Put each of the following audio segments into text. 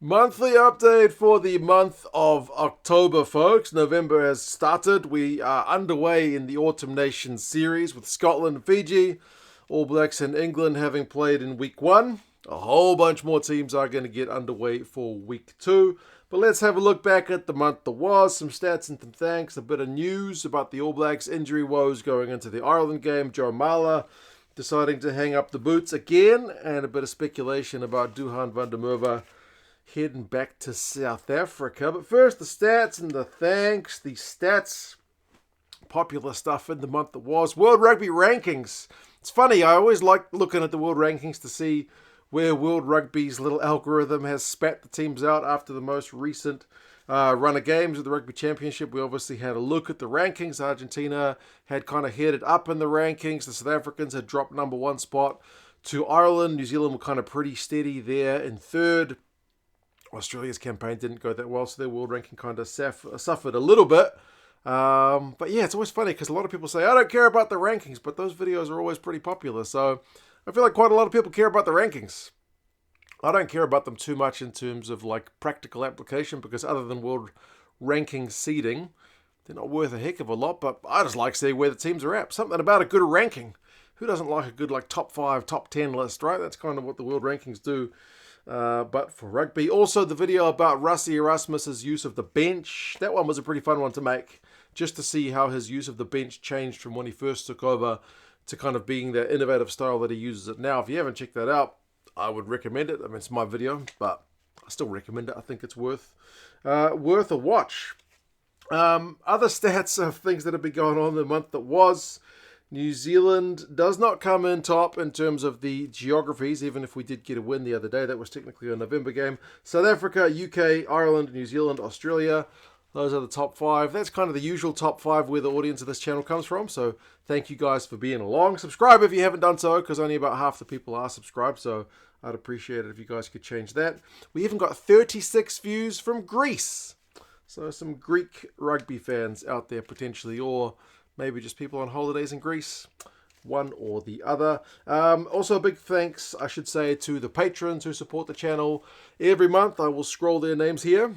Monthly update for the month of October, folks. November has started. We are underway in the Autumn Nations series with Scotland and Fiji, All Blacks and England having played in week one. A whole bunch more teams are going to get underway for week two. But let's have a look back at the month that was. Some stats and some thanks. A bit of news about the All Blacks injury woes going into the Ireland game. Joe Marler deciding to hang up the boots again. And a bit of speculation about Duhan van der Merwe heading back to South Africa. But first, the stats and the thanks. The stats, popular stuff in the month that was. World Rugby rankings. It's funny, I always like looking at the world rankings to see where World Rugby's little algorithm has spat the teams out after the most recent run of games of the Rugby Championship. We obviously had a look at the rankings. Argentina had kind of headed up in the rankings. The South Africans had dropped number one spot to Ireland. New Zealand were kind of pretty steady there in third. Australia's campaign didn't go that well, so their world ranking kind of suffered a little bit. But yeah, it's always funny because a lot of people say, I don't care about the rankings, but those videos are always pretty popular. So I feel like quite a lot of people care about the rankings. I don't care about them too much in terms of like practical application because other than world ranking seeding, they're not worth a heck of a lot. But I just like seeing where the teams are at. Something about a good ranking. Who doesn't like a good like top 5, top 10 list, right? That's kind of what the world rankings do. But for rugby, also the video about Rassie Erasmus's use of the bench. That one was a pretty fun one to make, just to see how his use of the bench changed from when he first took over to kind of being that innovative style that he uses it now. If you haven't checked that out, I would recommend it. I mean, it's my video, but I still recommend it. I think it's worth a watch. Other stats of things that have been going on in the month that was. New Zealand does not come in top in terms of the geographies, even if we did get a win the other day. That was technically a November game. South Africa, UK, Ireland, New Zealand, Australia. Those are the top 5. That's kind of the usual top 5 where the audience of this channel comes from. So thank you guys for being along. Subscribe if you haven't done so, because only about half the people are subscribed. So I'd appreciate it if you guys could change that. We even got 36 views from Greece. So some Greek rugby fans out there potentially, or maybe just people on holidays in Greece. One or the other. Also, a big thanks, I should say, to the patrons who support the channel. Every month, I will scroll their names here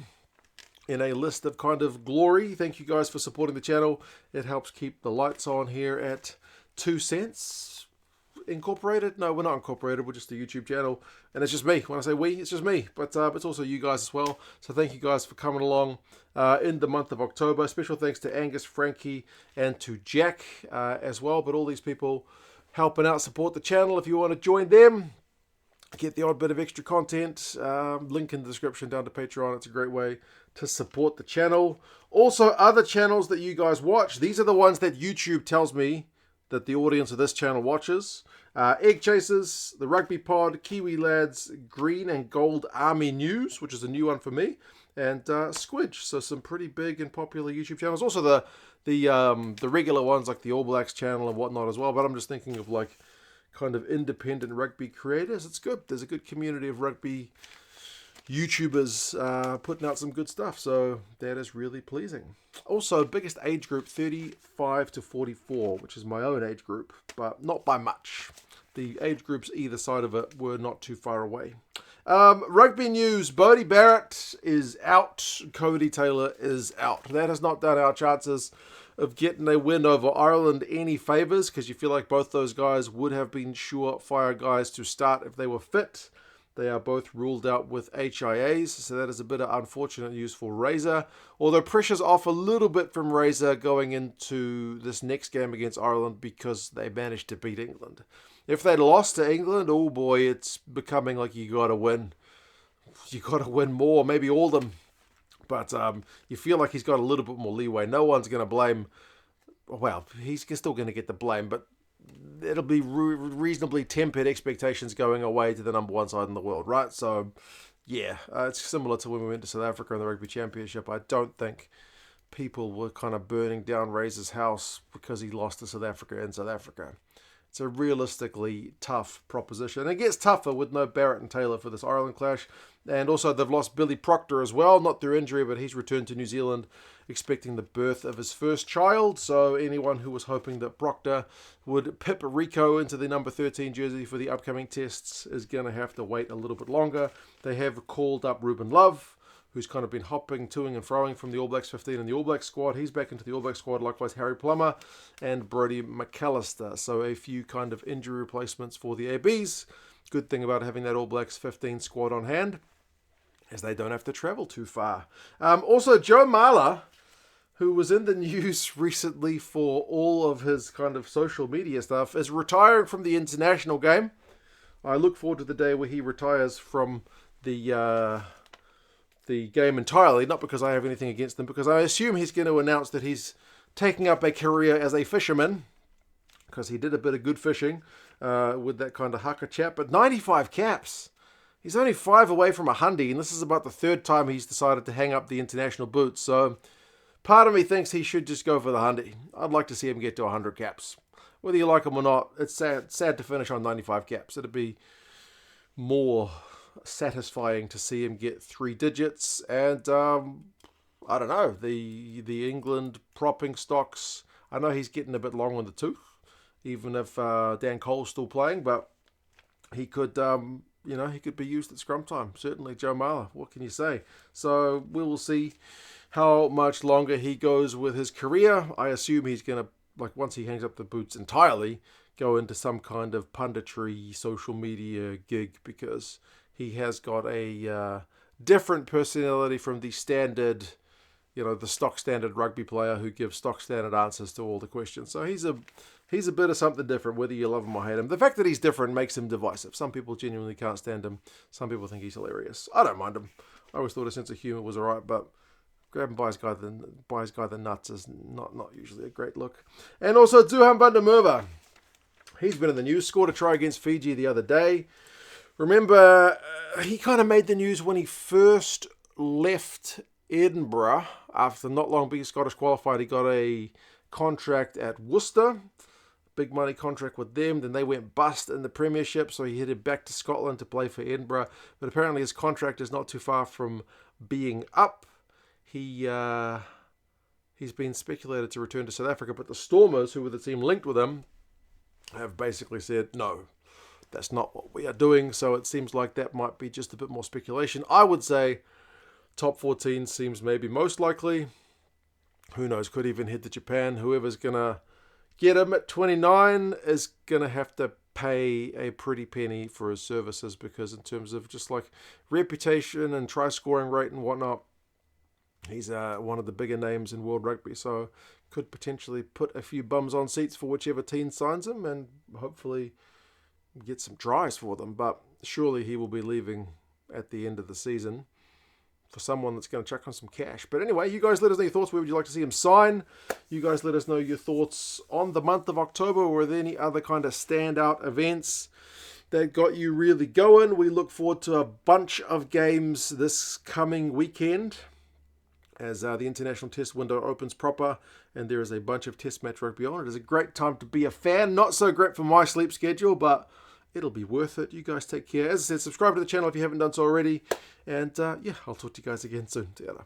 in a list of kind of glory. Thank you guys for supporting the channel. It helps keep the lights on here at 2 cents. Incorporated? No, we're not incorporated. We're just a YouTube channel. And it's just me. When I say we, it's just me. But it's also you guys as well. So thank you guys for coming along in the month of October. Special thanks to Angus, Frankie, and to Jack as well. But all these people helping out support the channel. If you want to join them, get the odd bit of extra content. Link in the description down to Patreon. It's a great way to support the channel. Also, other channels that you guys watch. These are the ones that YouTube tells me that the audience of this channel watches. Egg Chasers, The Rugby Pod, Kiwi Lads, Green and Gold Army News, which is a new one for me, and Squidge. So some pretty big and popular YouTube channels. Also the regular ones like the All Blacks channel and whatnot as well. But I'm just thinking of like kind of independent rugby creators. It's good. There's a good community of rugby YouTubers putting out some good stuff, so that is really pleasing. Also, biggest age group 35 to 44, which is my own age group, but not by much. The age groups either side of it were not too far away. Rugby news: Beaudy Barrett is out, Codie Taylor is out. That has not done our chances of getting a win over Ireland any favours, because you feel like both those guys would have been surefire guys to start if they were fit. They are both ruled out with HIAs, so that is a bit of unfortunate news for Razor. Although pressure's off a little bit from Razor going into this next game against Ireland because they managed to beat England. If they'd lost to England, oh boy, it's becoming like you got to win. You got to win more, maybe all of them. But you feel like he's got a little bit more leeway. No one's going to blame. Well, he's still going to get the blame, but it'll be reasonably tempered expectations going away to the number one side in the world, right? So, yeah, it's similar to when we went to South Africa in the Rugby Championship. I don't think people were kind of burning down Razor's house because he lost to South Africa in South Africa. It's a realistically tough proposition. It gets tougher with no Barrett and Taylor for this Ireland clash. And also they've lost Billy Proctor as well, not through injury, but he's returned to New Zealand expecting the birth of his first child. So anyone who was hoping that Proctor would pip Rico into the number 13 jersey for the upcoming tests is going to have to wait a little bit longer. They have called up Ruben Love, who's kind of been hopping, toing and froing from the All Blacks 15 and the All Blacks squad. He's back into the All Blacks squad, likewise Harry Plummer and Brodie McAllister. So a few kind of injury replacements for the ABs. Good thing about having that All Blacks 15 squad on hand is they don't have to travel too far. Also, Joe Marler, who was in the news recently for all of his kind of social media stuff, is retiring from the international game. I look forward to the day where he retires from the game entirely, not because I have anything against him, because I assume he's going to announce that he's taking up a career as a fisherman, because he did a bit of good fishing with that kind of haka chap. But 95 caps. He's only 5 away from 100, and this is about the 3rd time he's decided to hang up the international boots. So part of me thinks he should just go for the 100. I'd like to see him get to 100 caps. Whether you like him or not, it's sad to finish on 95 caps. It'd be more satisfying to see him get 3 digits. And I don't know, the England propping stocks, I know he's getting a bit long on the tooth, even if Dan Cole's still playing, but he could he could be used at scrum time. Certainly Joe Marler, what can you say? So we will see how much longer he goes with his career. I assume he's going to, once he hangs up the boots entirely, go into some kind of punditry social media gig, because he has got a different personality from the standard, the stock standard rugby player who gives stock standard answers to all the questions. So he's a bit of something different, whether you love him or hate him. The fact that he's different makes him divisive. Some people genuinely can't stand him. Some people think he's hilarious. I don't mind him. I always thought his sense of humour was alright, but grabbing by his guy the nuts is not usually a great look. And also Duhan van der Merwe. He's been in the news. Scored a try against Fiji the other day. Remember, he kind of made the news when he first left Edinburgh after not long being Scottish qualified. He got a contract at Worcester, big money contract with them. Then they went bust in the Premiership, so he headed back to Scotland to play for Edinburgh. But apparently his contract is not too far from being up. He's been speculated to return to South Africa, but the Stormers, who were the team linked with him, have basically said no. That's not what we are doing, so it seems like that might be just a bit more speculation. I would say top 14 seems maybe most likely. Who knows, could even head to Japan. Whoever's going to get him at 29 is going to have to pay a pretty penny for his services, because in terms of just reputation and try scoring rate and whatnot, he's one of the bigger names in world rugby, so could potentially put a few bums on seats for whichever team signs him and hopefully get some tries for them. But surely he will be leaving at the end of the season for someone that's going to chuck on some cash. But anyway, you guys let us know your thoughts. Where would you like to see him sign? You guys let us know your thoughts on the month of October. Were there any other kind of standout events that got you really going? We look forward to a bunch of games this coming weekend as the international test window opens proper, and there is a bunch of test match rugby on. It is a great time to be a fan. Not so great for my sleep schedule, but it'll be worth it. You guys take care. As I said, subscribe to the channel if you haven't done so already. And I'll talk to you guys again soon. See you later.